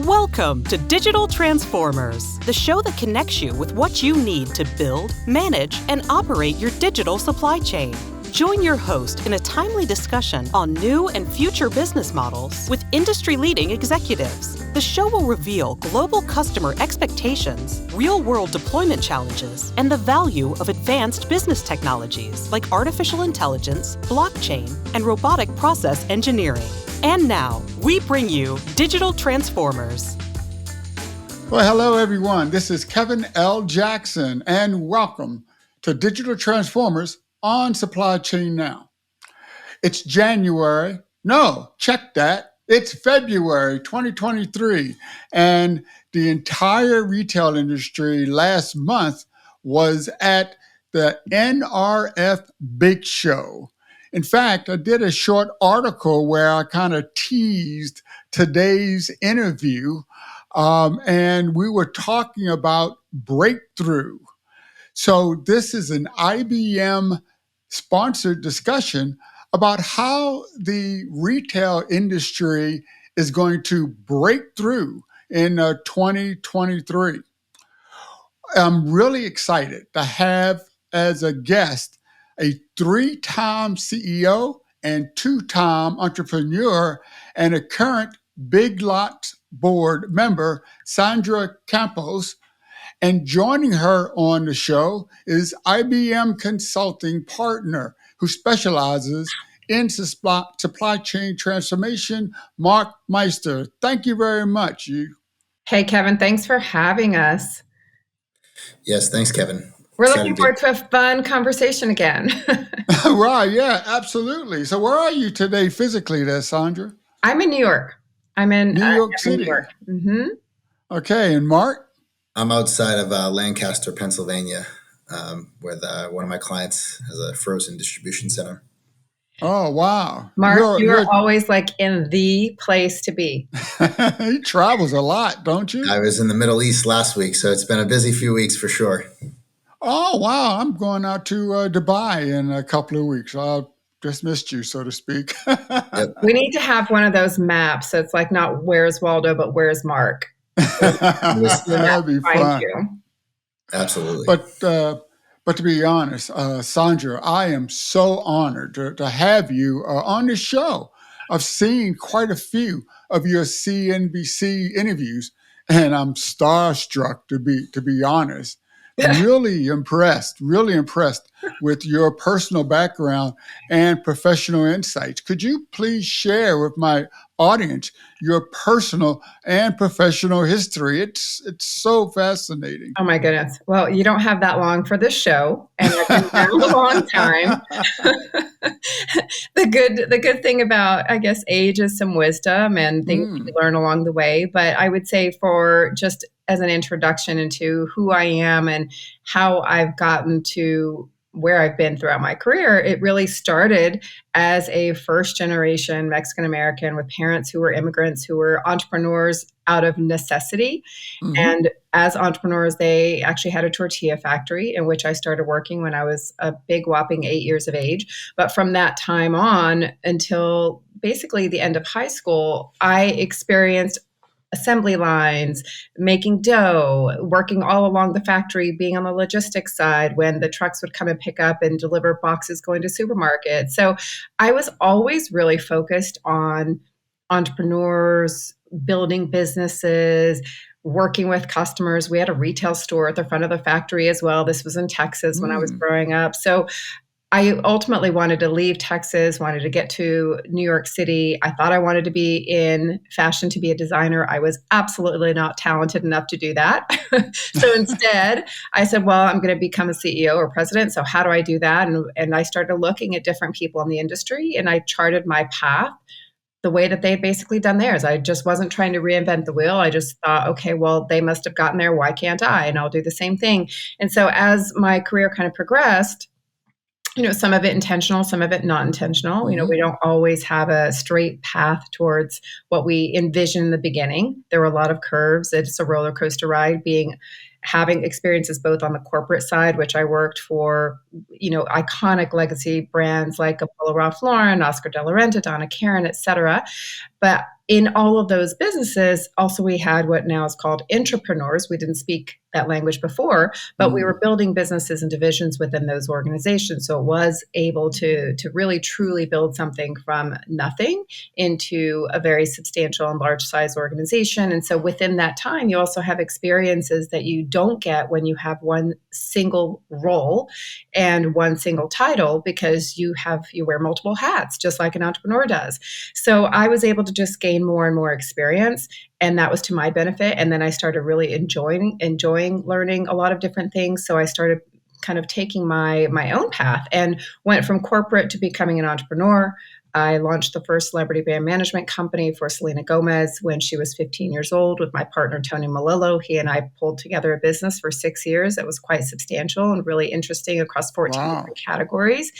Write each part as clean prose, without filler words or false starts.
Welcome to Digital Transformers, the show that connects you with what you need to build, manage, and operate your digital supply chain. Join your host in a timely discussion on new and future business models with industry-leading executives. The show will reveal global customer expectations, real-world deployment challenges, and the value of advanced business technologies like artificial intelligence, blockchain, and robotic process engineering. And now, we bring you Digital Transformers. Well, hello, everyone. This is Kevin L. Jackson, and welcome to Digital Transformers on Supply Chain Now. It's January. No, check that. It's February 2023, and the entire retail industry last month was at the NRF Big Show. In fact, I did a short article where I kind of teased today's interview, and we were talking about breakthrough. So this is an IBM sponsored discussion about how the retail industry is going to break through in 2023. I'm really excited to have as a guest a 3-time CEO and 2-time entrepreneur and a current Big Lots board member, Sandra Campos. And joining her on the show is IBM consulting partner who specializes in supply chain transformation, Mark Meister. Thank you very much. Hey, Kevin, thanks for having us. Yes, thanks, Kevin. We're looking forward to a fun conversation again. Right, yeah, absolutely. So where are you today physically there, Sandra? I'm in New York. I'm in New York City. New York. Mm-hmm. Okay, and Mark? I'm outside of Lancaster, Pennsylvania, where one of my clients has a frozen distribution center. Oh, wow. Mark, you're always like in the place to be. He travels a lot, don't you? I was in the Middle East last week, so it's been a busy few weeks for sure. Oh, wow. I'm going out to Dubai in a couple of weeks. I just missed you, so to speak. Yep. We need to have one of those maps. So it's like not where's Waldo, but where's Mark. That'd be fun. Absolutely. But to be honest, Sandra, I am so honored to have you on the show. I've seen quite a few of your CNBC interviews, and I'm starstruck to be honest. Really impressed with your personal background and professional insights. Could you please share with my audience your personal and professional history? It's so fascinating. Oh my goodness. Well, you don't have that long for this show, and I've been around a long time. The good thing about, I guess, age is some wisdom and things you learn along the way. But I would say for just as an introduction into who I am and how I've gotten to where I've been throughout my career, it really started as a first-generation Mexican-American with parents who were immigrants, who were entrepreneurs out of necessity. Mm-hmm. And as entrepreneurs, they actually had a tortilla factory in which I started working when I was a big whopping 8 years of age. But from that time on until basically the end of high school, I experienced assembly lines, making dough, working all along the factory, being on the logistics side when the trucks would come and pick up and deliver boxes going to supermarkets. So I was always really focused on entrepreneurs, building businesses, working with customers. We had a retail store at the front of the factory as well. This was in Texas when I was growing up. So I ultimately wanted to leave Texas, wanted to get to New York City. I thought I wanted to be in fashion, to be a designer. I was absolutely not talented enough to do that. So instead, I said, well, I'm going to become a CEO or president. So how do I do that? And I started looking at different people in the industry, and I charted my path the way that they had basically done theirs. I just wasn't trying to reinvent the wheel. I just thought, okay, well, they must have gotten there. Why can't I? And I'll do the same thing. And so as my career kind of progressed, some of it intentional, some of it not intentional. Mm-hmm. We don't always have a straight path towards what we envision in the beginning. There were a lot of curves. It's a roller coaster ride, having experiences both on the corporate side, which I worked for, iconic legacy brands like Polo Ralph Lauren, Oscar de la Renta, Donna Karan, et cetera. But in all of those businesses, also we had what now is called entrepreneurs. We didn't speak that language before, but we were building businesses and divisions within those organizations. So it was able to really truly build something from nothing into a very substantial and large size organization. And so within that time, you also have experiences that you don't get when you have one single role and one single title, because you wear multiple hats, just like an entrepreneur does. So I was able to just gain more and more experience, and that was to my benefit. And then I started really enjoying learning a lot of different things. So I started kind of taking my own path and went from corporate to becoming an entrepreneur. I launched the first celebrity brand management company for Selena Gomez when she was 15 years old with my partner, Tony Melillo. He and I pulled together a business for 6 years that was quite substantial and really interesting across 14 different categories.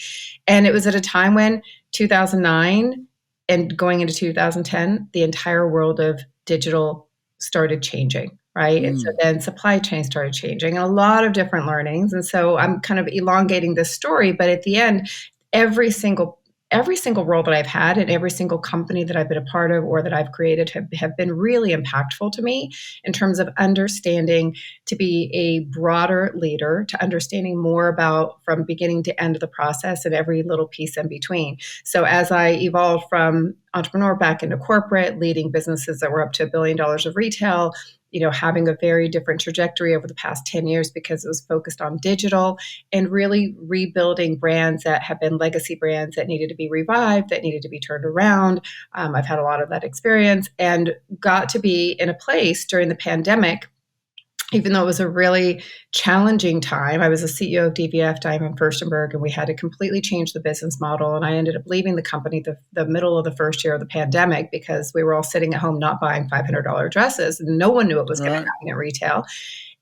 And it was at a time when 2009 and going into 2010, the entire world of digital started changing. Right. And so then supply chain started changing and a lot of different learnings. And so I'm kind of elongating this story, but at the end, every single role that I've had and every single company that I've been a part of or that I've created have been really impactful to me in terms of understanding to be a broader leader, to understanding more about from beginning to end of the process and every little piece in between. So as I evolved from entrepreneur back into corporate, leading businesses that were up to $1 billion of retail, having a very different trajectory over the past 10 years because it was focused on digital and really rebuilding brands that have been legacy brands that needed to be revived, that needed to be turned around. I've had a lot of that experience and got to be in a place during the pandemic, even though it was a really challenging time. I was a CEO of DVF, Diamond Furstenberg, and we had to completely change the business model. And I ended up leaving the company the middle of the first year of the pandemic because we were all sitting at home not buying $500 dresses, and no one knew what was going to happen at retail.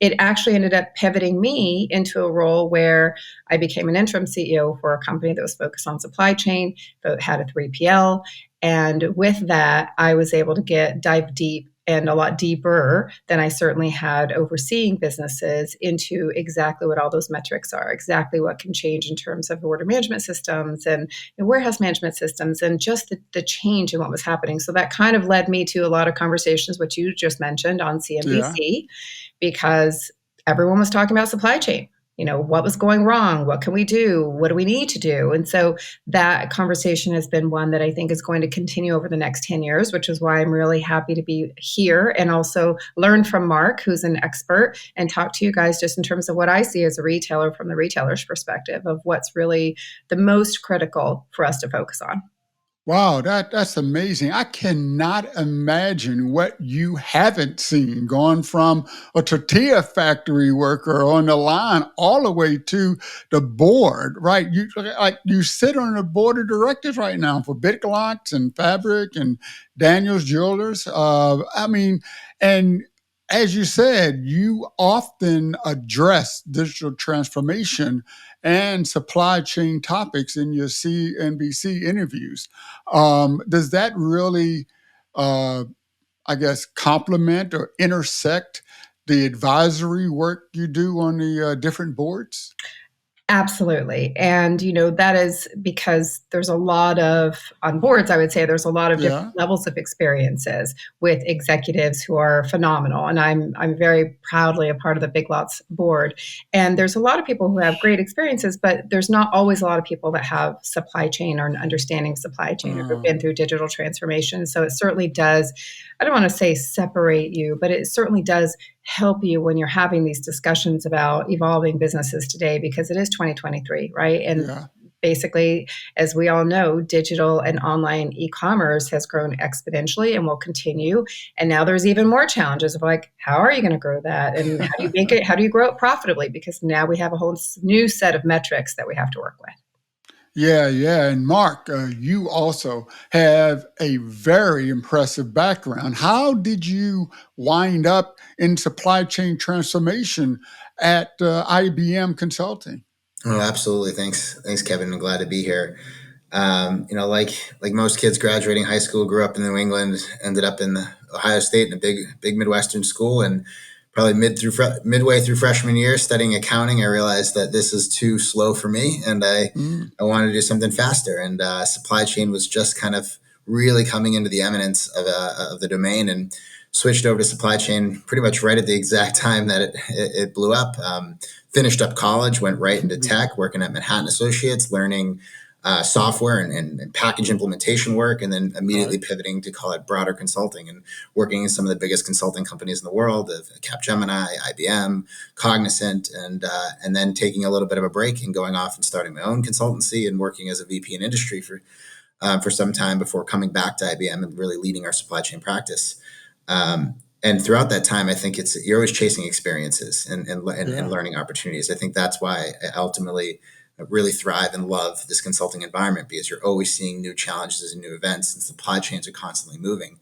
It actually ended up pivoting me into a role where I became an interim CEO for a company that was focused on supply chain, that had a 3PL. And with that, I was able to dive deep and a lot deeper than I certainly had overseeing businesses into exactly what all those metrics are, exactly what can change in terms of order management systems and warehouse management systems and just the change in what was happening. So that kind of led me to a lot of conversations, which you just mentioned on CNBC, because everyone was talking about supply chain. What was going wrong? What can we do? What do we need to do? And so that conversation has been one that I think is going to continue over the next 10 years, which is why I'm really happy to be here and also learn from Mark, who's an expert, and talk to you guys just in terms of what I see as a retailer from the retailer's perspective of what's really the most critical for us to focus on. Wow, that's amazing. I cannot imagine what you haven't seen, going from a tortilla factory worker on the line all the way to the board, right? You sit on the board of directors right now for Big Lots and Fabric and Daniel's Jewelers. And as you said, you often address digital transformation and supply chain topics in your CNBC interviews. Does that really, complement or intersect the advisory work you do on the different boards? Absolutely. And, that is because there's a lot of, on boards, I would say there's a lot of different levels of experiences with executives who are phenomenal. And I'm very proudly a part of the Big Lots board. And there's a lot of people who have great experiences, but there's not always a lot of people that have supply chain or an understanding of supply chain or have been through digital transformation. So it certainly does, I don't want to say separate you, but it certainly does help you when you're having these discussions about evolving businesses today, because it is 2023, right? And basically, as we all know, digital and online e-commerce has grown exponentially and will continue. And now there's even more challenges of like, how are you going to grow that? And how do you make it? How do you grow it profitably? Because now we have a whole new set of metrics that we have to work with. Yeah. And Mark, you also have a very impressive background. How did you wind up in supply chain transformation at IBM Consulting? Oh, absolutely. Thanks, Kevin. I'm glad to be here. Like most kids graduating high school, grew up in New England, ended up in Ohio State in a big Midwestern school, and probably midway through freshman year studying accounting, I realized that this is too slow for me, and I wanted to do something faster. And supply chain was just kind of really coming into the eminence of the domain, and switched over to supply chain pretty much right at the exact time that it blew up. Finished up college, went right into tech, working at Manhattan Associates, learning software and package implementation work, and then immediately pivoting to call it broader consulting and working in some of the biggest consulting companies in the world, of Capgemini, IBM, Cognizant, and then taking a little bit of a break and going off and starting my own consultancy and working as a VP in industry for some time before coming back to IBM and really leading our supply chain practice. And throughout that time, I think you're always chasing experiences and learning opportunities. I think that's why I ultimately really thrive and love this consulting environment, because you're always seeing new challenges and new events, and supply chains are constantly moving.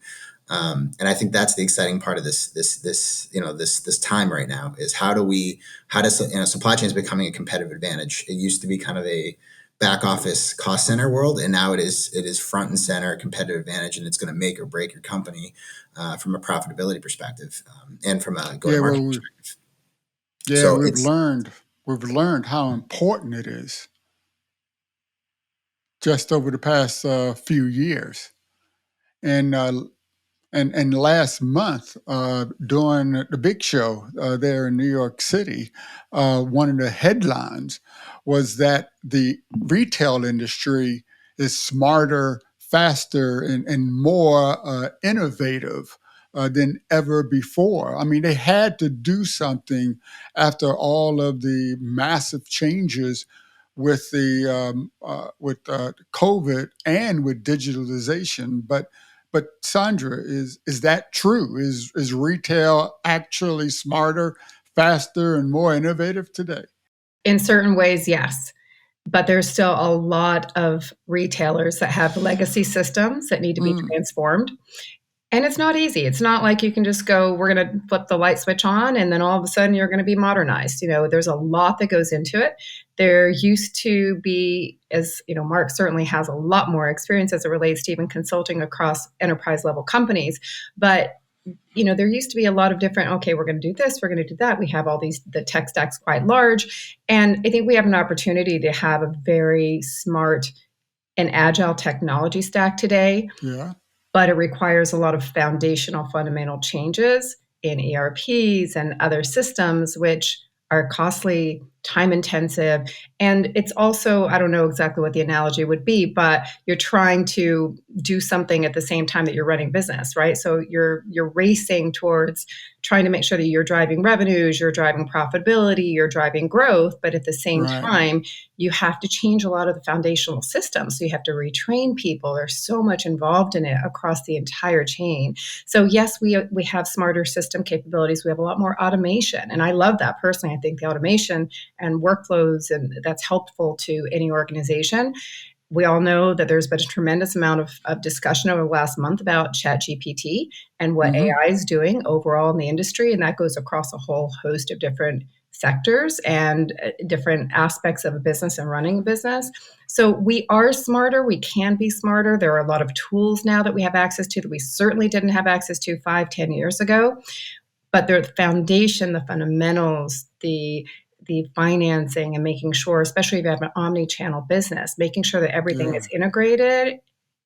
And I think that's the exciting part of this time right now, is how does supply chain is becoming a competitive advantage. It used to be kind of a back office cost center world, and now it is front and center competitive advantage, and it's going to make or break your company from a profitability perspective, and from a go-to-market perspective. Yeah, So we've learned how important it is just over the past few years, and last month during the big show there in New York City, one of the headlines was that the retail industry is smarter, faster, and more innovative than ever before. I mean, they had to do something after all of the massive changes with COVID and with digitalization. But Sandra, is that true? Is retail actually smarter, faster, and more innovative today? In certain ways, yes. But there's still a lot of retailers that have legacy systems that need to be transformed. And it's not easy. It's not like you can just go, we're going to flip the light switch on, and then all of a sudden you're going to be modernized. There's a lot that goes into it. There used to be, as Mark certainly has a lot more experience as it relates to even consulting across enterprise level companies. But there used to be a lot of different, okay, we're going to do this, we're going to do that. We have the tech stack's quite large. And I think we have an opportunity to have a very smart and agile technology stack today. Yeah. But it requires a lot of foundational, fundamental changes in ERPs and other systems, which are costly, time intensive. And it's also, I don't know exactly what the analogy would be, but you're trying to do something at the same time that you're running business, right? So you're racing towards trying to make sure that you're driving revenues, you're driving profitability, you're driving growth, but at the same time, you have to change a lot of the foundational systems. So you have to retrain people. There's so much involved in it across the entire chain. So yes, we have smarter system capabilities. We have a lot more automation. And I love that personally. I think the automation and workflows, and that's helpful to any organization. We all know that there's been a tremendous amount of discussion over the last month about ChatGPT and what AI is doing overall in the industry. And that goes across a whole host of different sectors and different aspects of a business and running a business. So we are smarter. We can be smarter. There are a lot of tools now that we have access to that we certainly didn't have access to 5-10 years ago. But the foundation, the fundamentals, the financing, and making sure, especially if you have an omni-channel business, making sure that everything is integrated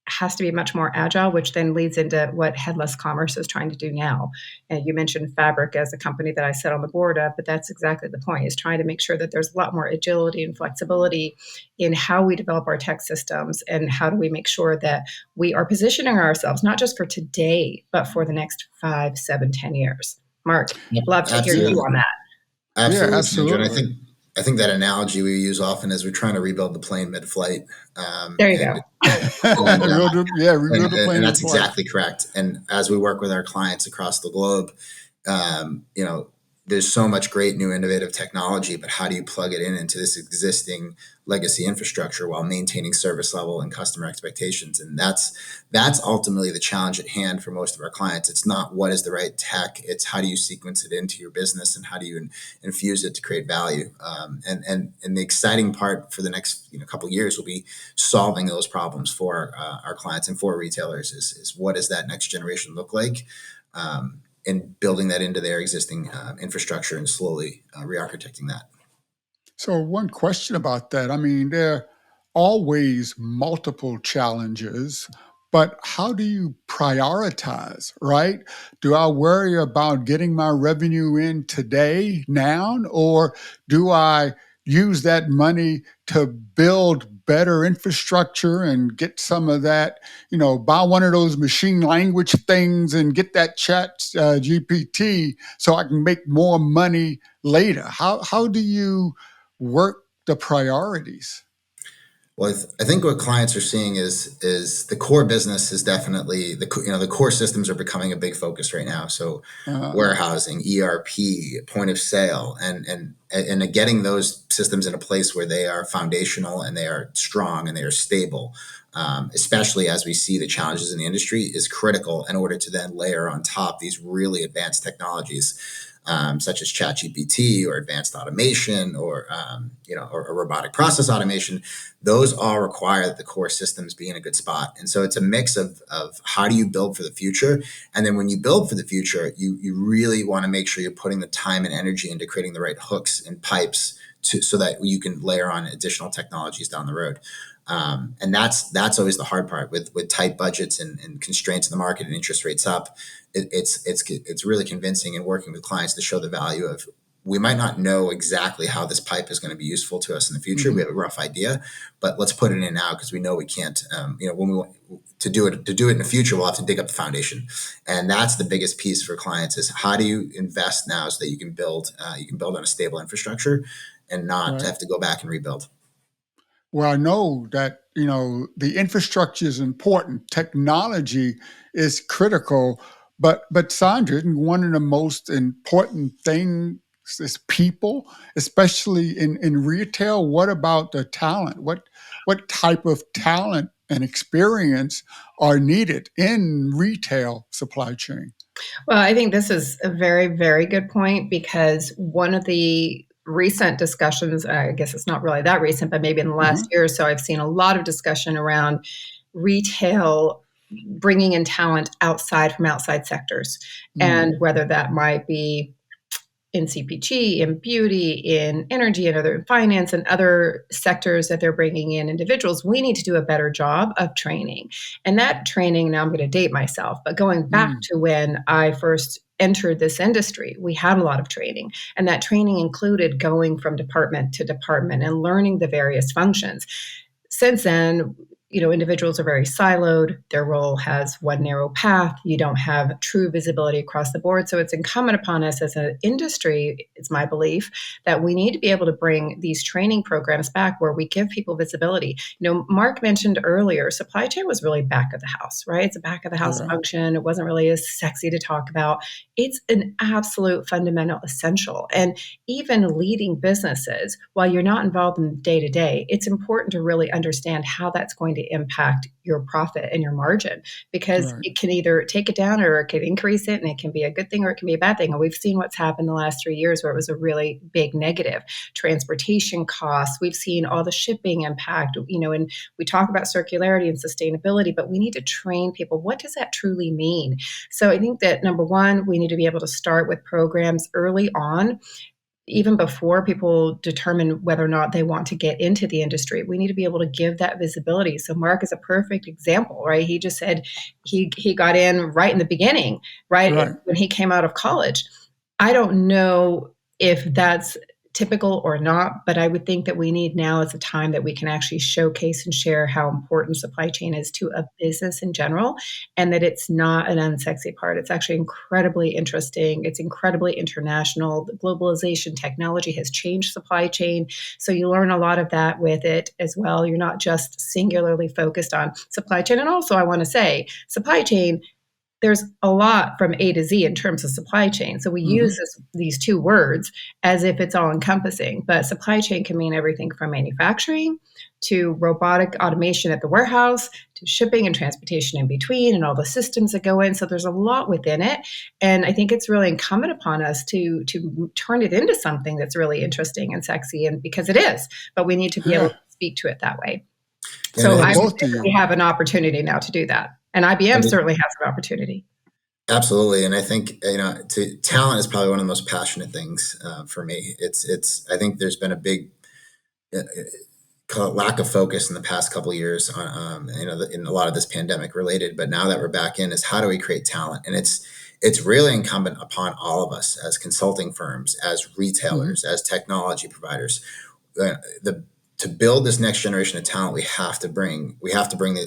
has to be much more agile, which then leads into what headless commerce is trying to do now. And you mentioned Fabric as a company that I sit on the board of, but that's exactly the point, is trying to make sure that there's a lot more agility and flexibility in how we develop our tech systems, and how do we make sure that we are positioning ourselves, not just for today, but for the next 5, 7, 10 years. Mark, I'd love to hear you on that. Absolutely, Yeah, absolutely. Sandra. And I think that analogy we use often is we're trying to rebuild the plane mid-flight. There you go. Rebuild the plane and that's mid-flight. exactly correct. And as we work with our clients across the globe, there's so much great new innovative technology, but how do you plug it into this existing legacy infrastructure while maintaining service level and customer expectations? And that's ultimately the challenge at hand for most of our clients. It's not what is the right tech, it's how do you sequence it into your business, and how do you infuse it to create value. And the exciting part for the next couple of years will be solving those problems for our clients and for retailers. Is what does that next generation look like? And building that into their existing infrastructure and slowly re-architecting that. So one question about that. I mean, there are always multiple challenges, But how do you prioritize, right? Do I worry about getting my revenue in today, now, or do I use that money to build better infrastructure and get some of that, buy one of those machine language things and get that chat GPT so I can make more money later? How do you work the priorities? Well, I think what clients are seeing is the core business is definitely the core systems are becoming a big focus right now. So Uh, warehousing, ERP, point of sale, and getting those systems in a place where they are foundational and they are strong and they are stable, especially as we see the challenges in the industry, is critical in order to then layer on top these really advanced technologies, such as ChatGPT or advanced automation or robotic process automation. Those all require that the core systems be in a good spot. And so it's a mix of how do you build for the future? And then when you build for the future, you really want to make sure you're putting the time and energy into creating the right hooks and pipes so that you can layer on additional technologies down the road. And that's always the hard part with tight budgets and constraints in the market and interest rates up. It's really convincing and working with clients to show the value of, we might not know exactly how this pipe is going to be useful to us in the future. We have a rough idea, but let's put it in now because we know we can't. When we want to do it in the future, we'll have to dig up the foundation, and that's the biggest piece for clients: is how do you invest now so that you can build on a stable infrastructure and not right. have to go back and rebuild. Well, I know that, the infrastructure is important. Technology is critical, but Sandra, one of the most important things is people, especially in retail. What about the talent? What type of talent and experience are needed in retail supply chain? Well, I think this is a very, very good point, because one of the recent discussions, I guess it's not really that recent, but maybe in the last Uh-huh. year or so, I've seen a lot of discussion around retail bringing in talent from outside sectors, and Mm, whether that might be in CPG, in beauty, in energy, and other finance, and other sectors that they're bringing in individuals. We need to do a better job of training. And that training, now I'm going to date myself, but going back mm, to when I first entered this industry, we had a lot of training. And that training included going from department to department and learning the various functions. Since then, individuals are very siloed. Their role has one narrow path. You don't have true visibility across the board. So it's incumbent upon us as an industry, it's my belief, that we need to be able to bring these training programs back where we give people visibility. Mark mentioned earlier, supply chain was really back of the house, right? It's a back of the house yeah, function. It wasn't really as sexy to talk about. It's an absolute fundamental essential. And even leading businesses, while you're not involved in day to day, it's important to really understand how that's going to impact your profit and your margin, because right. it can either take it down or it can increase it, and it can be a good thing or it can be a bad thing. And we've seen what's happened the last 3 years where it was a really big negative. Transportation costs, we've seen all the shipping impact, and we talk about circularity and sustainability, but we need to train people. What does that truly mean? So I think that number one, we need to be able to start with programs early on, even before people determine whether or not they want to get into the industry. We need to be able to give that visibility. So Mark is a perfect example, right? He just said he got in right in the beginning, right Right. when he came out of college. I don't know if that's typical or not, but I would think that we need now is a time that we can actually showcase and share how important supply chain is to a business in general, and that it's not an unsexy part. It's actually incredibly interesting. It's incredibly international. The globalization, technology has changed supply chain. So you learn a lot of that with it as well. You're not just singularly focused on supply chain. And also, I want to say, supply chain, there's a lot from A to Z in terms of supply chain. So we use Hmm. these two words as if it's all encompassing, but supply chain can mean everything from manufacturing to robotic automation at the warehouse to shipping and transportation in between and all the systems that go in. So there's a lot within it. And I think it's really incumbent upon us to turn it into something that's really interesting and sexy, and because it is, but we need to be able Yeah. to speak to it that way. And So Well, I would both say of that we you. have an opportunity now to do that. And IBM and certainly has an opportunity. Absolutely, and I think talent is probably one of the most passionate things for me. I think there's been a big uh, lack of focus in the past couple of years on, in a lot of this pandemic related, but now that we're back in, is how do we create talent? And it's really incumbent upon all of us as consulting firms, as retailers, as technology providers, the to build this next generation of talent. We have to bring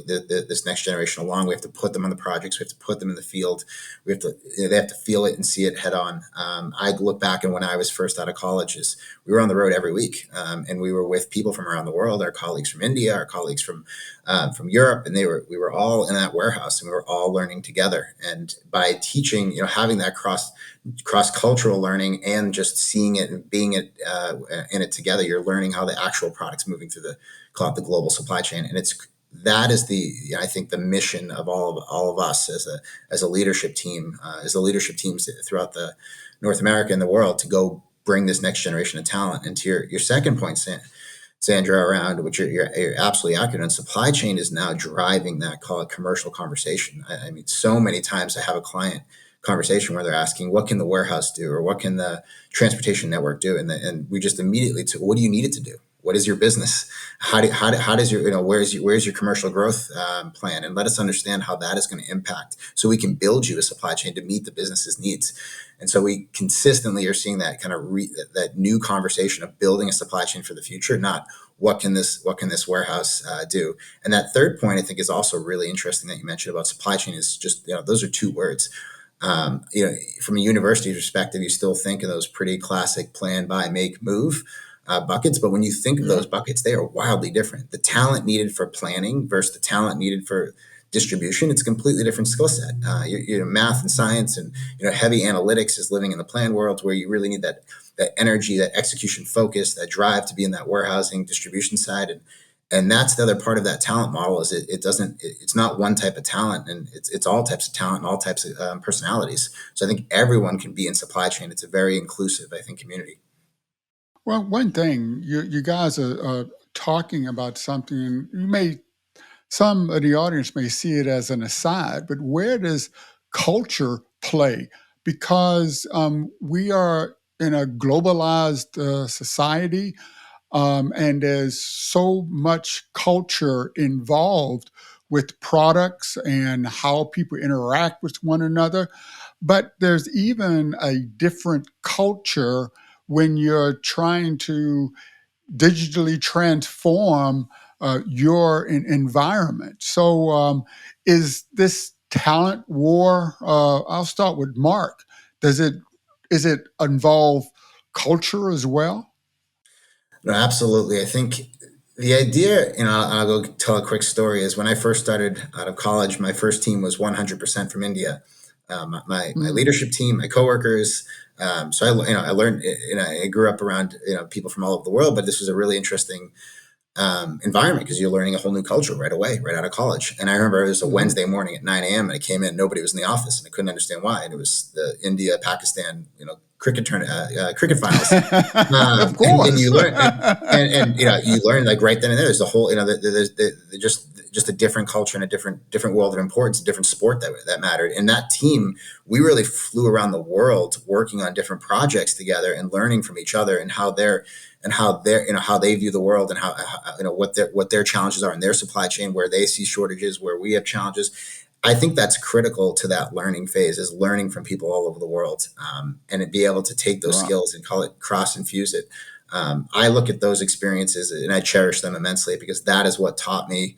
this next generation along. We have to put them on the projects. We have to put them in the field. We have to they have to feel it and see it head on. I look back, and when I was first out of college, we were on the road every week, and we were with people from around the world. Our colleagues from India, our colleagues from Europe, and we were all in that warehouse, and we were all learning together. And by teaching, having that cross-cultural learning and just seeing it and being it in it together, you're learning how the actual product's moving through the global supply chain. And that is I think the mission of all of us as a leadership team, as the leadership teams throughout the North America and the world, to go bring this next generation of talent. And to your second point, Sandra, around which you're absolutely accurate on, supply chain is now driving that, call it, commercial conversation. I mean, so many times I have a client conversation where they're asking, what can the warehouse do, or what can the transportation network do? And we just immediately what do you need it to do? What is your business? How does your, where's your commercial growth plan? And let us understand how that is going to impact, so we can build you a supply chain to meet the business's needs. And so we consistently are seeing that kind of that new conversation of building a supply chain for the future, not what can this warehouse do. And that third point, I think, is also really interesting that you mentioned about supply chain. Is just, those are two words. From a university perspective, you still think of those pretty classic plan, buy, make, move buckets. But when you think of those buckets, they are wildly different. The talent needed for planning versus the talent needed for distribution, it's a completely different skill set. Your math and science and heavy analytics is living in the plan world, where you really need that energy, that execution focus, that drive to be in that warehousing distribution side. And that's the other part of that talent model, is it's not one type of talent, and it's all types of talent and all types of personalities. So I think everyone can be in supply chain. It's a very inclusive, I think, community. Well, one thing, you guys are talking about something, some of the audience may see it as an aside, but where does culture play? Because we are in a globalized society, and there's so much culture involved with products and how people interact with one another. But there's even a different culture when you're trying to digitally transform your environment. So, is this talent war? I'll start with Mark. Is it involve culture as well? No, absolutely. I think the idea, I'll go tell a quick story, is when I first started out of college, my first team was 100% from India. My leadership team, my coworkers. So I learned, I grew up around, people from all over the world, but this was a really interesting environment, because you're learning a whole new culture right away, right out of college. And I remember it was a Wednesday morning at 9 a.m. and I came in, nobody was in the office, and I couldn't understand why. And it was the India Pakistan, cricket finals. Of course. And you learn, and you learn, like, right then and there. There's a whole, there's just a different culture and a different world of importance, a different sport that mattered. And that team, we really flew around the world working on different projects together and learning from each other, and how they view the world, and how what their challenges are in their supply chain, where they see shortages, where we have challenges. I think that's critical to that learning phase, is learning from people all over the world, and to be able to take those skills and call it cross-infuse it. I look at those experiences and I cherish them immensely, because that is what taught me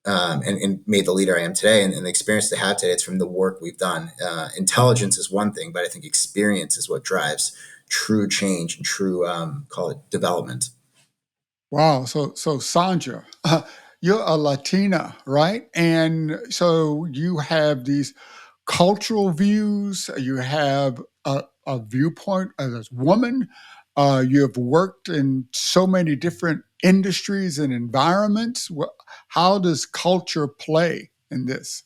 and made the leader I am today. And the experience to have today, it's from the work we've done. Intelligence is one thing, but I think experience is what drives true change and true, call it, development. Wow. So Sandra, you're a Latina, right? And so you have these cultural views. You have a viewpoint as a woman. You have worked in so many different industries and environments. How does culture play in this?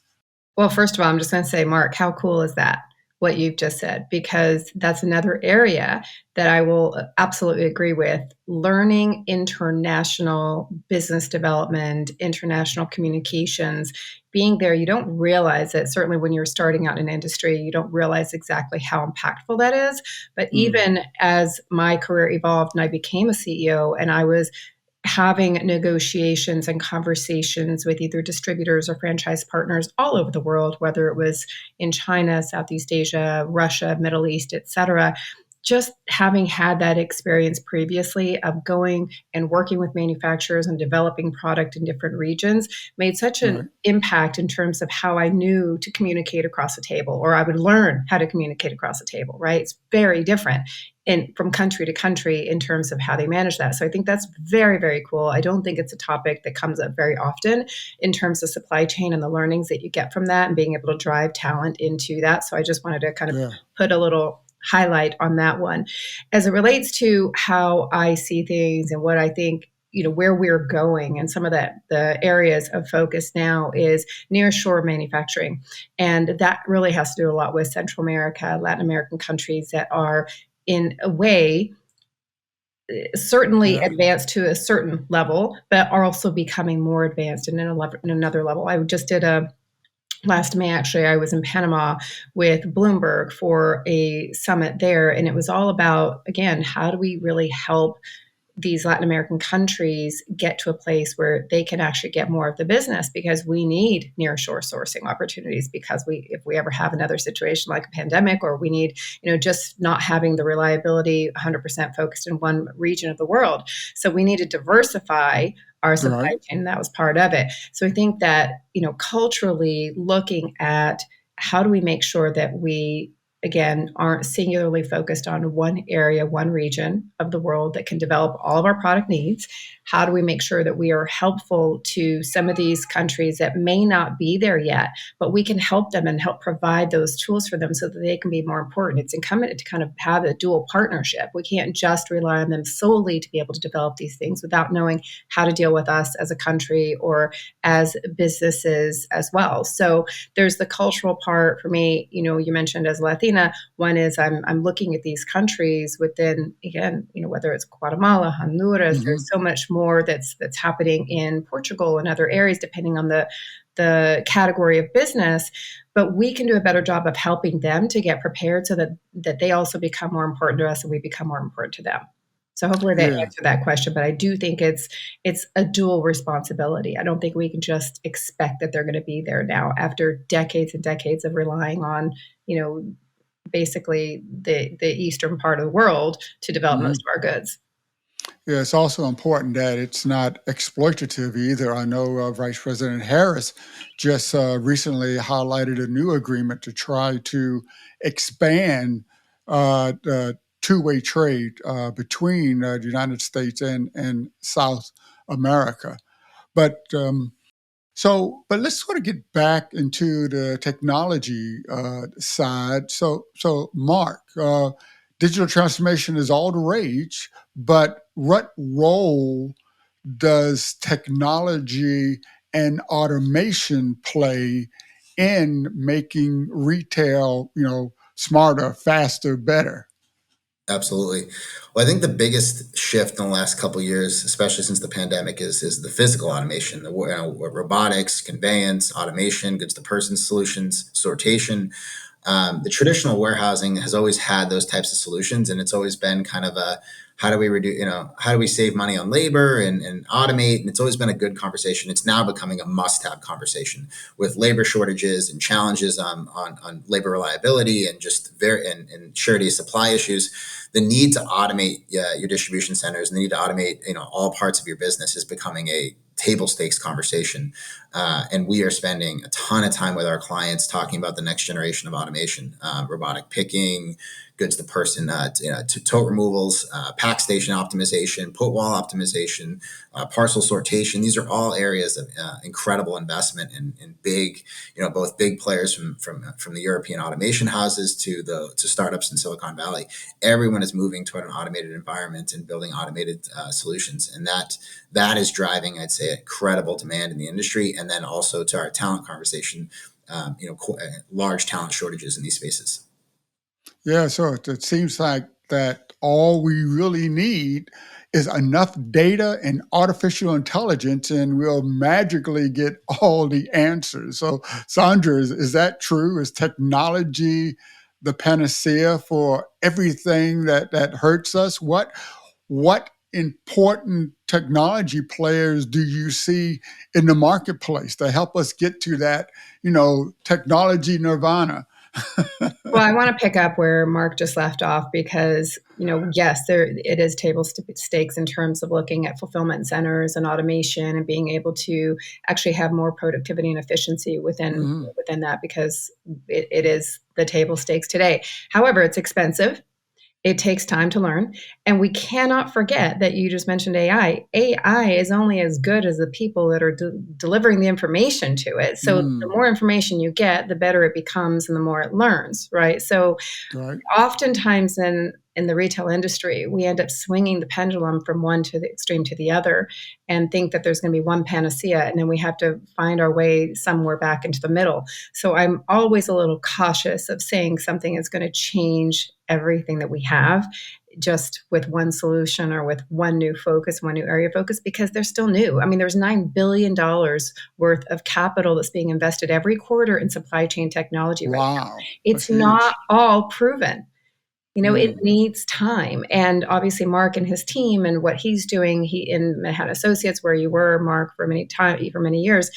Well, first of all, I'm just going to say, Mark, how cool is that, what you've just said? Because that's another area that I will absolutely agree with. Learning international business development, international communications, being there, you don't realize it. Certainly when you're starting out in an industry, you don't realize exactly how impactful that is. But even as my career evolved and I became a CEO, and I was having negotiations and conversations with either distributors or franchise partners all over the world, whether it was in China, Southeast Asia, Russia, Middle East, et cetera. Just having had that experience previously of going and working with manufacturers and developing product in different regions made such an impact in terms of how I knew to communicate across the table, or I would learn how to communicate across the table, right? It's very different from country to country in terms of how they manage that. So I think that's very, very cool. I don't think it's a topic that comes up very often in terms of supply chain and the learnings that you get from that and being able to drive talent into that. So I just wanted to kind of put a little highlight on that one. As it relates to how I see things and what I think, where we're going, and some of the areas of focus now is nearshore manufacturing. And that really has to do a lot with Central America, Latin American countries that are in a way certainly advanced to a certain level, but are also becoming more advanced in another level. I just did last May, actually, I was in Panama with Bloomberg for a summit there. And it was all about, again, how do we really help these Latin American countries get to a place where they can actually get more of the business, because we need nearshore sourcing opportunities, because if we ever have another situation like a pandemic, or we need, just not having the reliability 100% focused in one region of the world. So we need to diversify our supply chain, and that was part of it. So I think that, culturally looking at how do we make sure that we, again, aren't singularly focused on one area, one region of the world that can develop all of our product needs. How do we make sure that we are helpful to some of these countries that may not be there yet, but we can help them and help provide those tools for them so that they can be more important? It's incumbent to kind of have a dual partnership. We can't just rely on them solely to be able to develop these things without knowing how to deal with us as a country or as businesses as well. So there's the cultural part for me. You mentioned as Latina, one is I'm looking at these countries within, again, whether it's Guatemala, Honduras, there's so much more that's happening in Portugal and other areas, depending on the category of business. But we can do a better job of helping them to get prepared so that they also become more important to us and we become more important to them. So hopefully that answered that question. But I do think it's a dual responsibility. I don't think we can just expect that they're going to be there now after decades and decades of relying on, basically the eastern part of the world to develop most of our goods. Yeah, it's also important that it's not exploitative either. I know Vice President Harris just recently highlighted a new agreement to try to expand the two-way trade between the United States and South America. But let's sort of get back into the technology side. So Mark, digital transformation is all the rage, but what role does technology and automation play in making retail, smarter, faster, better? Absolutely. Well, I think the biggest shift in the last couple of years, especially since the pandemic, is the physical automation, the robotics, conveyance, automation, goods to person solutions, sortation. The traditional warehousing has always had those types of solutions, and it's always been kind of a how do we reduce, how do we save money on labor and automate? And it's always been a good conversation. It's now becoming a must-have conversation with labor shortages and challenges on labor reliability and just and surety of supply issues. The need to automate your distribution centers and the need to automate all parts of your business is becoming a table stakes conversation. And we are spending a ton of time with our clients talking about the next generation of automation, robotic picking, goods to person, tote removals, pack station optimization, put wall optimization, parcel sortation. These are all areas of incredible investment in big, both big players from the European automation houses to startups in Silicon Valley. Everyone is moving toward an automated environment and building automated solutions, and that is driving, I'd say, incredible demand in the industry. And then also to our talent conversation, large talent shortages in these spaces. Yeah, so it seems like that all we really need is enough data and artificial intelligence, and we'll magically get all the answers. So, Sandra, is that true? Is technology the panacea for everything that hurts us? What important technology players do you see in the marketplace to help us get to that, technology nirvana? Well, I want to pick up where Mark just left off because, yes, there it is table stakes in terms of looking at fulfillment centers and automation and being able to actually have more productivity and efficiency within that, because it is the table stakes today. However, it's expensive. It takes time to learn. And we cannot forget that you just mentioned AI. AI is only as good as the people that are delivering the information to it. So the more information you get, the better it becomes and the more it learns, right? So Right. oftentimes in the retail industry, we end up swinging the pendulum from one to the extreme to the other and think that there's going to be one panacea, and then we have to find our way somewhere back into the middle. So I'm always a little cautious of saying something is going to change everything that we have just with one solution or with one new focus, one new area of focus, because they're still new. I mean, there's $9 billion worth of capital that's being invested every quarter in supply chain technology right now. Wow. It's That's huge. not all proven. It needs time. And obviously Mark and his team and what he's doing, he in Manhattan Associates, where you were, Mark, for many years,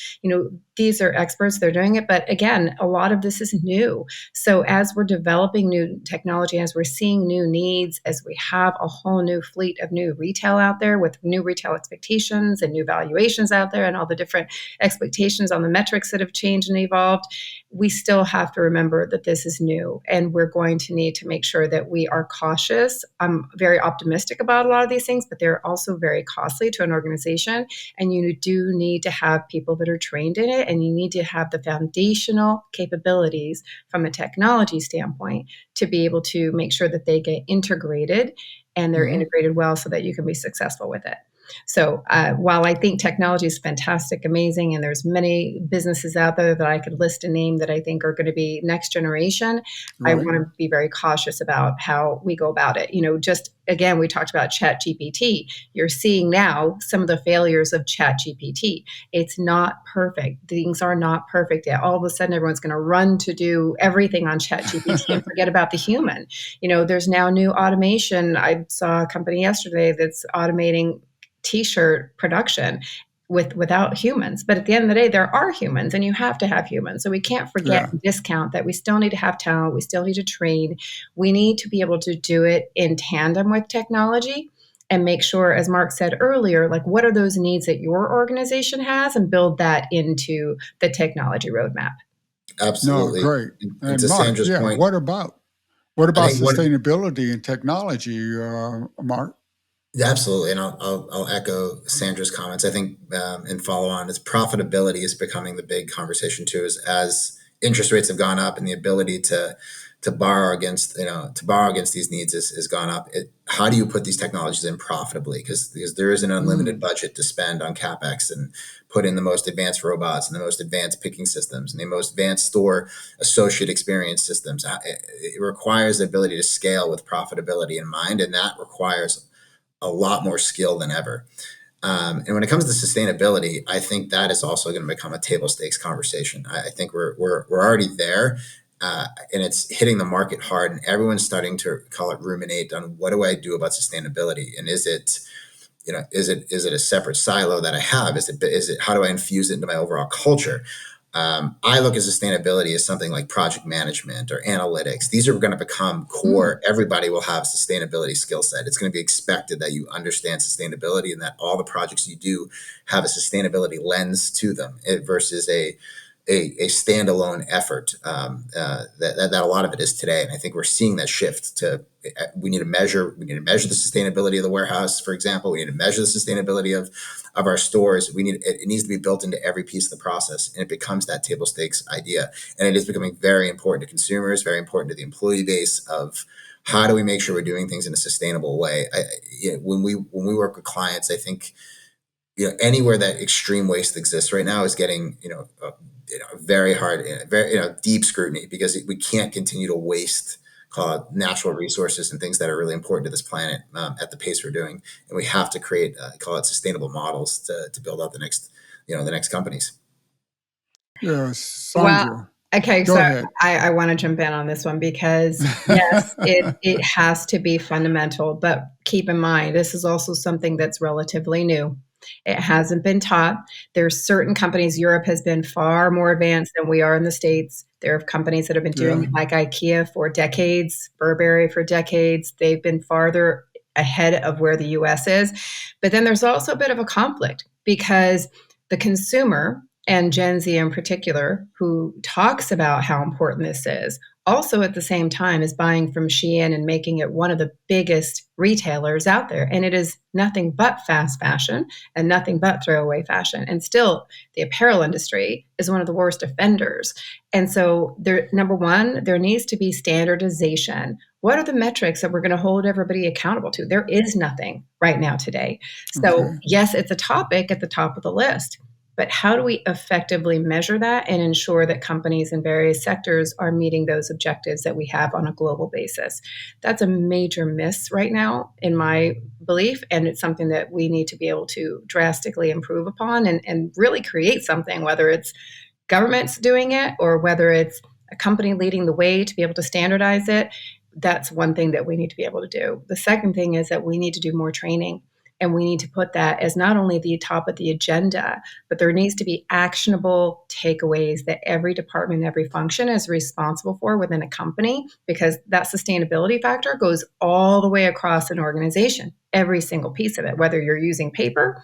these are experts, they're doing it. But again, a lot of this is new. So as we're developing new technology, as we're seeing new needs, as we have a whole new fleet of new retail out there with new retail expectations and new valuations out there and all the different expectations on the metrics that have changed and evolved, we still have to remember that this is new, and we're going to need to make sure that we are cautious. I'm very optimistic about a lot of these things, but they're also very costly to an organization, and you do need to have people that are trained in it, and you need to have the foundational capabilities from a technology standpoint to be able to make sure that they get integrated and they're integrated well so that you can be successful with it. So while I think technology is fantastic, amazing, and there's many businesses out there that I could list and name that I think are going to be next generation, I want to be very cautious about how we go about it. Just again, we talked about ChatGPT. You're seeing now some of the failures of ChatGPT. It's not perfect. Things are not perfect yet. All of a sudden, everyone's going to run to do everything on ChatGPT and forget about the human. There's now new automation. I saw a company yesterday that's automating T-shirt production without humans. But at the end of the day, there are humans, and you have to have humans. So we can't forget and discount that we still need to have talent. We still need to train. We need to be able to do it in tandem with technology and make sure, as Mark said earlier, like what are those needs that your organization has, and build that into the technology roadmap. Absolutely. No, great. And And to Mark, Sandra's point, what about I think sustainability and technology, Mark? absolutely, and I'll echo Sandra's comments. I think and follow on is profitability is becoming the big conversation too. As interest rates have gone up and the ability to borrow against these needs has gone up. How do you put these technologies in profitably? Because there is an unlimited budget to spend on capex and put in the most advanced robots and the most advanced picking systems and the most advanced store associate experience systems. It requires the ability to scale with profitability in mind, and that requires a lot more skill than ever. And when it comes to sustainability, I think that is also going to become a table stakes conversation. I think we're already there, and it's hitting the market hard, and everyone's starting to call it ruminate on what do I do about sustainability, and is it a separate silo that I have? Is it how do I infuse it into my overall culture? I look at sustainability as something like project management or analytics. These are going to become core. Everybody will have a sustainability skill set. It's going to be expected that you understand sustainability and that all the projects you do have a sustainability lens to them versus a standalone effort that a lot of it is today. And I think we're seeing that shift to we need to measure the sustainability of the warehouse, for example. We need to measure the sustainability of our stores. It needs to be built into every piece of the process, and it becomes that table stakes idea. And it is becoming very important to consumers, very important to the employee base of how do we make sure we're doing things in a sustainable way. When we work with clients, I think anywhere that extreme waste exists right now is getting very hard, very deep scrutiny, because we can't continue to waste natural resources and things that are really important to this planet at the pace we're doing, and we have to create sustainable models to build out the next companies. Yeah, Sandra. Okay, Go so ahead. I want to jump in on this one because yes, it has to be fundamental, but keep in mind this is also something that's relatively new. It hasn't been taught. There's certain companies, Europe has been far more advanced than we are in the States. There are companies that have been doing Yeah. it like IKEA for decades, Burberry for decades. They've been farther ahead of where the US is. But then there's also a bit of a conflict because the consumer and Gen Z in particular, who talks about how important this is, also at the same time is buying from Shein and making it one of the biggest retailers out there. And it is nothing but fast fashion and nothing but throwaway fashion. And still, the apparel industry is one of the worst offenders. And so, there, number one, there needs to be standardization. What are the metrics that we're going to hold everybody accountable to? There is nothing right now today. So, Okay. yes, it's a topic at the top of the list. But how do we effectively measure that and ensure that companies in various sectors are meeting those objectives that we have on a global basis? That's a major miss right now, in my belief. And it's something that we need to be able to drastically improve upon and really create something, whether it's governments doing it or whether it's a company leading the way to be able to standardize it. That's one thing that we need to be able to do. The second thing is that we need to do more training. And we need to put that as not only the top of the agenda, but there needs to be actionable takeaways that every department, every function is responsible for within a company, because that sustainability factor goes all the way across an organization, every single piece of it, whether you're using paper,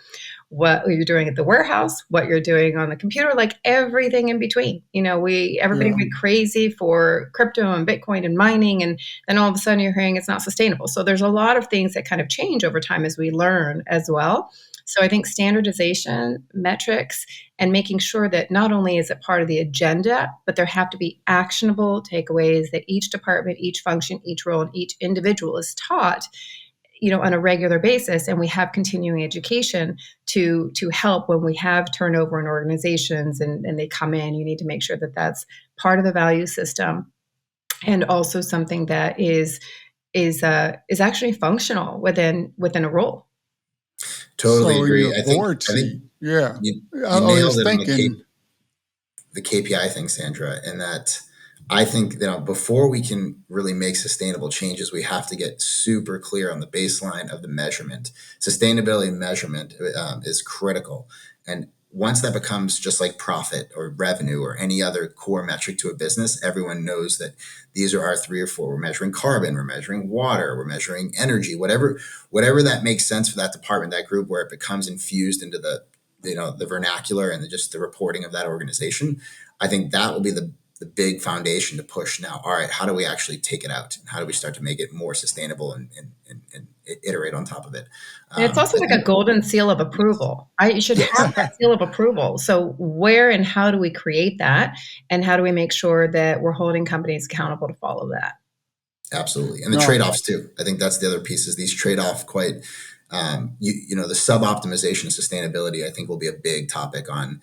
what you're doing at the warehouse, what you're doing on the computer, like everything in between. Everybody Yeah. went crazy for crypto and Bitcoin and mining, and then all of a sudden you're hearing it's not sustainable. So there's a lot of things that kind of change over time as we learn as well. So I think standardization, metrics, and making sure that not only is it part of the agenda, but there have to be actionable takeaways that each department, each function, each role, and each individual is taught on a regular basis, and we have continuing education to help when we have turnover in organizations and they come in. You need to make sure that that's part of the value system, and also something that is actually functional within a role. Totally So in agree. your I think board I think seat, yeah. you I was nailed it on thinking, the KPI thing, Sandra, and that I think before we can really make sustainable changes, we have to get super clear on the baseline of the measurement. Sustainability measurement is critical, and once that becomes just like profit or revenue or any other core metric to a business, everyone knows that these are our three or four. We're measuring carbon, we're measuring water, we're measuring energy, whatever that makes sense for that department, that group, where it becomes infused into the vernacular and just the reporting of that organization. I think that will be the big foundation to push now. All right, how do we actually take it out? And how do we start to make it more sustainable and iterate on top of it? And it's also I like think, a golden seal of approval. You should have yes, that seal of approval. So where and how do we create that? And how do we make sure that we're holding companies accountable to follow that? absolutely. And the no, trade-offs too. I think that's the other piece is these trade-off quite, the sub-optimization of sustainability, I think will be a big topic on,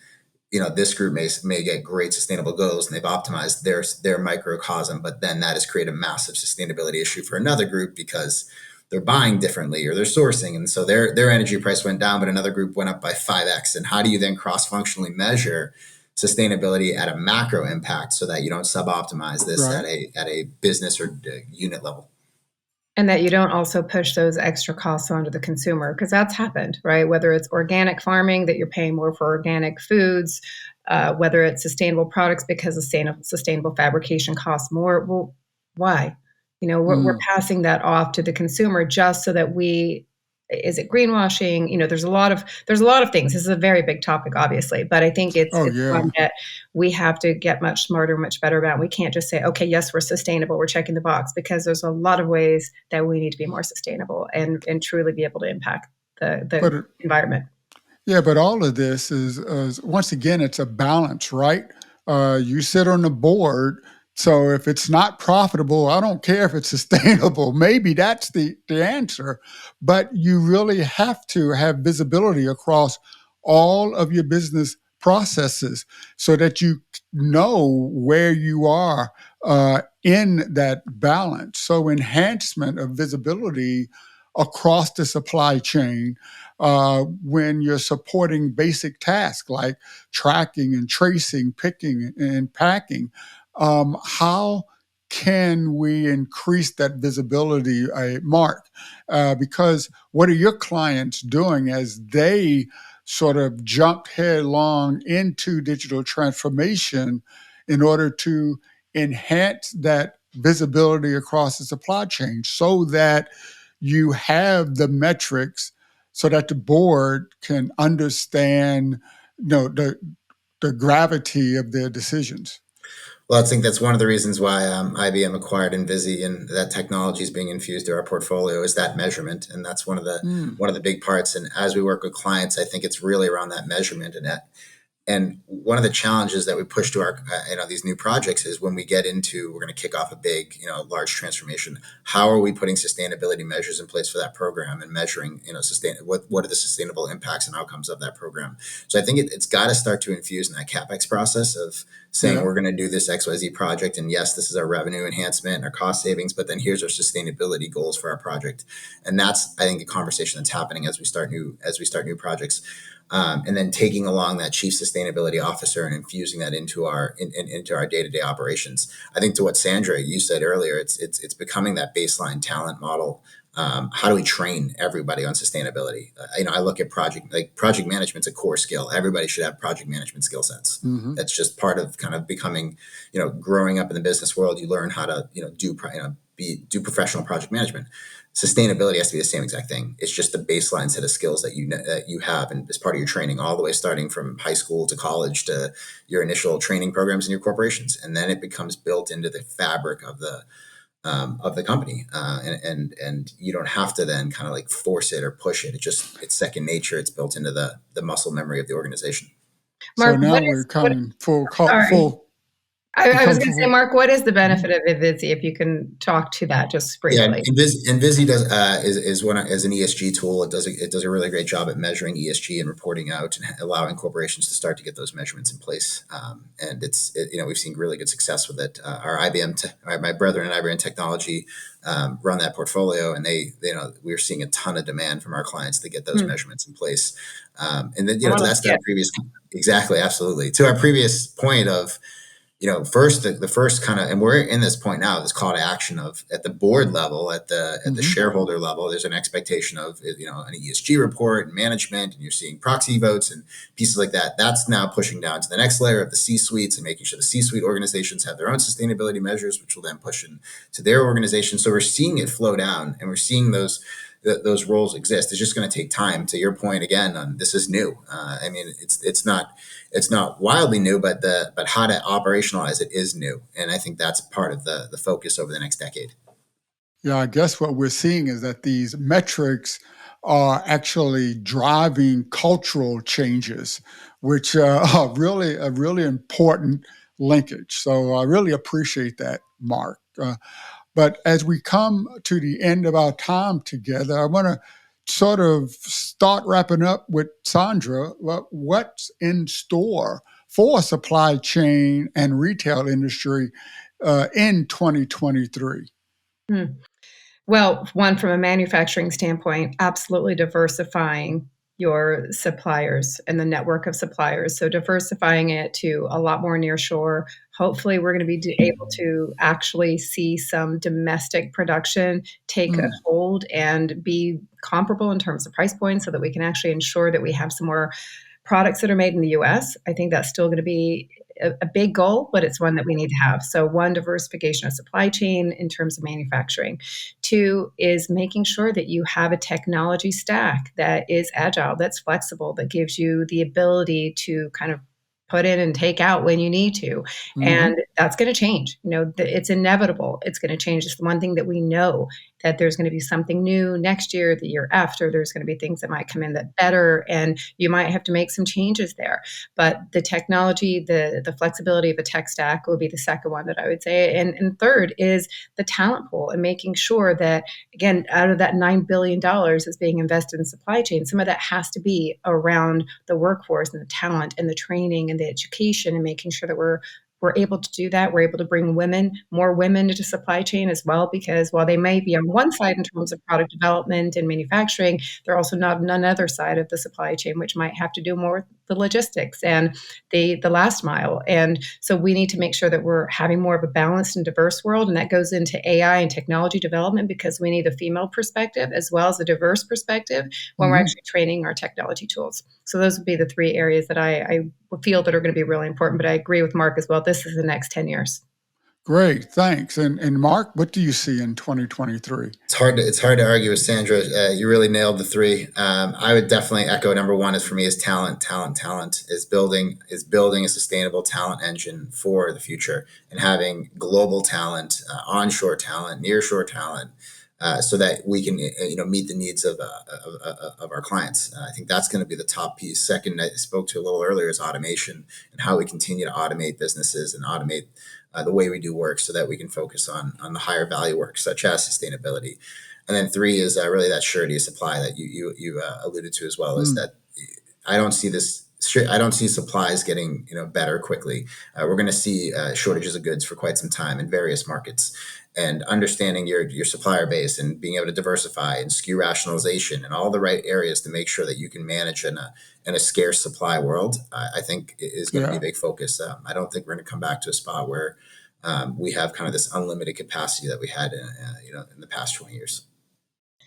this group may get great sustainable goals and they've optimized their microcosm, but then that has created a massive sustainability issue for another group because they're buying differently or they're sourcing, and so their energy price went down, but another group went up by 5x. And how do you then cross-functionally measure sustainability at a macro impact so that you don't sub-optimize this right. at a business or unit level? And that you don't also push those extra costs onto the consumer, because that's happened, right? Whether it's organic farming, that you're paying more for organic foods, whether it's sustainable products because sustainable fabrication costs more. Well, why? We're Mm. passing that off to the consumer just so that is it greenwashing? There's a lot of things. This is a very big topic, obviously, but I think it's Oh, it's one yeah. that we have to get much smarter, much better about. We can't just say, okay, yes, we're sustainable, we're checking the box, because there's a lot of ways that we need to be more sustainable and truly be able to impact the But environment. yeah, but all of this is once again, it's a balance, right? You sit on the board, so if it's not profitable, I don't care if it's sustainable. Maybe that's the answer, but you really have to have visibility across all of your business processes so that you know where you are in that balance. So enhancement of visibility across the supply chain when you're supporting basic tasks like tracking and tracing, picking and packing. How can we increase that visibility, Mark? Because what are your clients doing as they sort of jumped headlong into digital transformation in order to enhance that visibility across the supply chain so that you have the metrics so that the board can understand, the gravity of their decisions? Well, I think that's one of the reasons why IBM acquired Invisi, and that technology is being infused through our portfolio is that measurement, and that's Mm. one of the big parts. And as we work with clients, I think it's really around that measurement and one of the challenges that we push to our these new projects is when we get into, we're going to kick off a big large transformation. How are we putting sustainability measures in place for that program and measuring what are the sustainable impacts and outcomes of that program? So I think it's got to start to infuse in that capex process of saying Yeah. we're going to do this XYZ project, and yes, this is our revenue enhancement and our cost savings, but then here's our sustainability goals for our project. And that's, I think, a conversation that's happening as we start new projects. And then taking along that chief sustainability officer and infusing that into our into our day-to-day operations. I think to what Sandra you said earlier, it's becoming that baseline talent model. How do we train everybody on sustainability? I look at project management's a core skill. Everybody should have project management skill sets. Mm-hmm. That's just part of kind of becoming, growing up in the business world. You learn how to, do professional project management. Sustainability has to be the same exact thing. It's just the baseline set of skills that you have, and as part of your training, all the way starting from high school to college to your initial training programs in your corporations, and then it becomes built into the fabric of the company, and you don't have to then kind of like force it or push it. It's second nature. It's built into the muscle memory of the organization. So Mark, now what we're is what? coming full, Sorry, full, I was become going to say, full. Mark, what is the Mhm. benefit of Invisi? If you can talk to that just Yeah, briefly. Invisi does is an ESG tool. It does a really great job at measuring ESG and reporting out and allowing corporations to start to get those measurements in place. And we've seen really good success with it. Our my brethren at IBM Technology run that portfolio, and we're seeing a ton of demand from our clients to get those Hmm. measurements in place. And then I want to that's see our it. previous exactly absolutely to our previous point of first the first kind of, and we're in this point now, this call to action of at the board level, at the Mhm. shareholder level, there's an expectation of an ESG report and management, and you're seeing proxy votes and pieces like that. That's now pushing down to the next layer of the C-suites and making sure the C-suite organizations have their own sustainability measures, which will then push into their organization. So we're seeing it flow down, and we're seeing those roles exist. It's just going to take time. To your point again, on this is new. I mean, it's not wildly new, but how to operationalize it is new, and I think that's part of the focus over the next decade. Yeah, I guess what we're seeing is that these metrics are actually driving cultural changes, which are really a really important linkage. So I really appreciate that, Mark. But as we come to the end of our time together, I want to sort of start wrapping up with Sandra. What's in store for supply chain and retail industry in 2023? Hmm. Well, one, from a manufacturing standpoint, absolutely diversifying your suppliers and the network of suppliers. So diversifying it to a lot more near shore. Hopefully, we're going to be able to actually see some domestic production take a Mm, hold and be comparable in terms of price points so that we can actually ensure that we have some more products that are made in the US. I think that's still going to be a big goal, but it's one that we need to have. So, one, diversification of supply chain in terms of manufacturing. Two is making sure that you have a technology stack that is agile, that's flexible, that gives you the ability to kind of put in and take out when you need to. mhm, And that's going to change. It's inevitable. It's going to change. It's the one thing that we know, that there's going to be something new next year, the year after. There's going to be things that might come in that better, and you might have to make some changes there. But the technology, the flexibility of a tech stack will be the second one that I would say. And third is the talent pool and making sure that, again, out of that $9 billion that's being invested in supply chain, some of that has to be around the workforce and the talent and the training and the education, and making sure that we're we're able to do that. We're able to bring more women into supply chain as well, because while they may be on one side in terms of product development and manufacturing, they're also not on another side of the supply chain, which might have to do more with the logistics and the last mile. And so we need to make sure that we're having more of a balanced and diverse world. And that goes into AI and technology development, because we need a female perspective as well as a diverse perspective when we're actually training our technology tools. So those would be the three areas that I feel that are going to be really important. But I agree with Mark as well. This is the next 10 years. Great, thanks. And Mark, what do you see in 2023? It's hard to argue with Sandra. You really nailed the three. I would definitely echo number one is for me is talent. Talent is building a sustainable talent engine for the future, and having global talent, onshore talent, nearshore talent, so that we can meet the needs of our clients. I think that's going to be the top piece. Second, I spoke to a little earlier, is automation, and how we continue to automate businesses and automate the way we do work, so that we can focus on the higher value work, such as sustainability. And then three is really that surety of supply that you alluded to as well. Is that I don't see supplies getting better quickly. We're going to see shortages of goods for quite some time in various markets. And understanding your supplier base and being able to diversify and SKU rationalization and all the right areas to make sure that you can manage in a scarce supply world, I think is going to be a big focus. I don't think we're going to come back to a spot where we have kind of this unlimited capacity that we had in the past 20 years.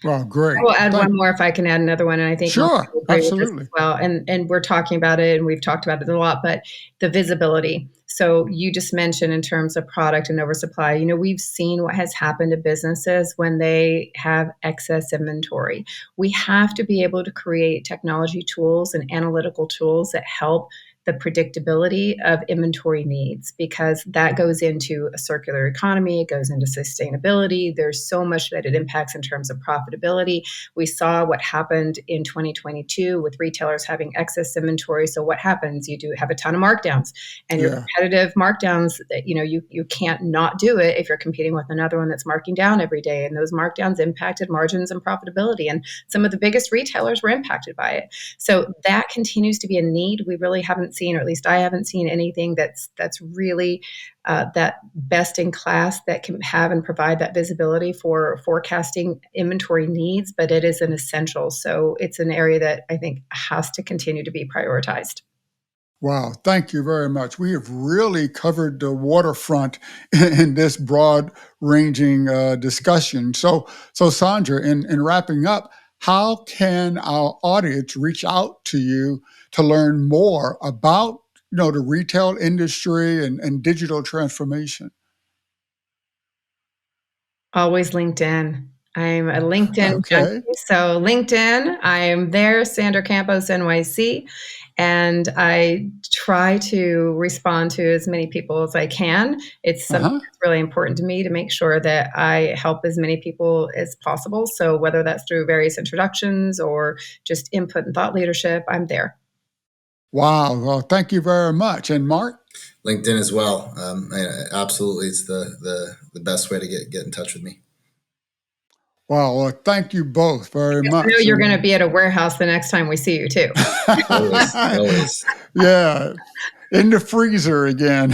Well, great. I will add one more if I can add another one. And I think sure, absolutely. as well. And we're talking about it and we've talked about it a lot, but the visibility. So you just mentioned in terms of product and oversupply, we've seen what has happened to businesses when they have excess inventory. We have to be able to create technology tools and analytical tools that help the predictability of inventory needs, because that goes into a circular economy, it goes into sustainability. There's so much that it impacts in terms of profitability. We saw what happened in 2022 with retailers having excess inventory. So what happens? You do have a ton of markdowns, and your competitive markdowns, you can't not do it if you're competing with another one that's marking down every day. And those markdowns impacted margins and profitability. And some of the biggest retailers were impacted by it. So that continues to be a need. We really haven't seen, or at least I haven't seen anything that's really that best in class that can have and provide that visibility for forecasting inventory needs, but it is an essential. So it's an area that I think has to continue to be prioritized. Wow, thank you very much. We have really covered the waterfront in this broad-ranging discussion. So Sandra, in wrapping up, how can our audience reach out to you to learn more about the retail industry and digital transformation? Always LinkedIn. I'm a LinkedIn junkie. So LinkedIn, I am there, Sandra Campos, NYC, and I try to respond to as many people as I can. It's something that's really important to me to make sure that I help as many people as possible. So whether that's through various introductions or just input and thought leadership, I'm there. Wow. Well, thank you very much. And Mark? LinkedIn as well. Absolutely. It's the best way to get in touch with me. Wow. Well, thank you both very much. I know you're going to be at a warehouse the next time we see you, too. Always. Yeah. In the freezer again.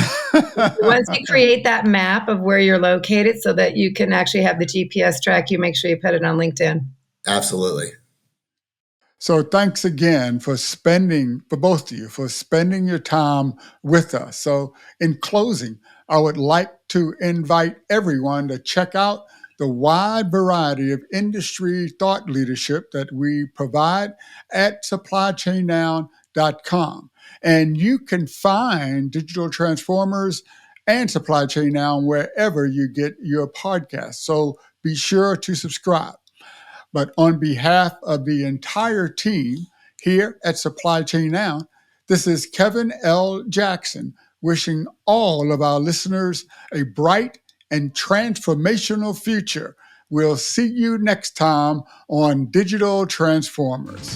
Once you create that map of where you're located so that you can actually have the GPS track, you make sure you put it on LinkedIn. Absolutely. So thanks again for both of you, for spending your time with us. So in closing, I would like to invite everyone to check out the wide variety of industry thought leadership that we provide at supplychainnow.com. And you can find Digital Transformers and Supply Chain Now wherever you get your podcasts. So be sure to subscribe. But on behalf of the entire team here at Supply Chain Now, this is Kevin L. Jackson wishing all of our listeners a bright and transformational future. We'll see you next time on Digital Transformers.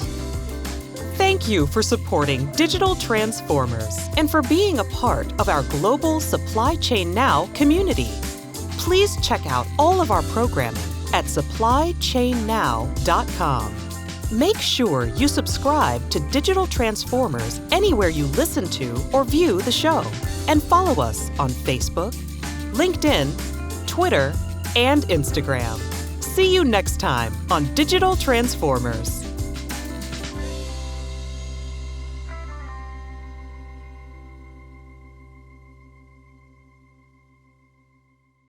Thank you for supporting Digital Transformers and for being a part of our global Supply Chain Now community. Please check out all of our programming at supplychainnow.com. Make sure you subscribe to Digital Transformers anywhere you listen to or view the show. And follow us on Facebook, LinkedIn, Twitter, and Instagram. See you next time on Digital Transformers.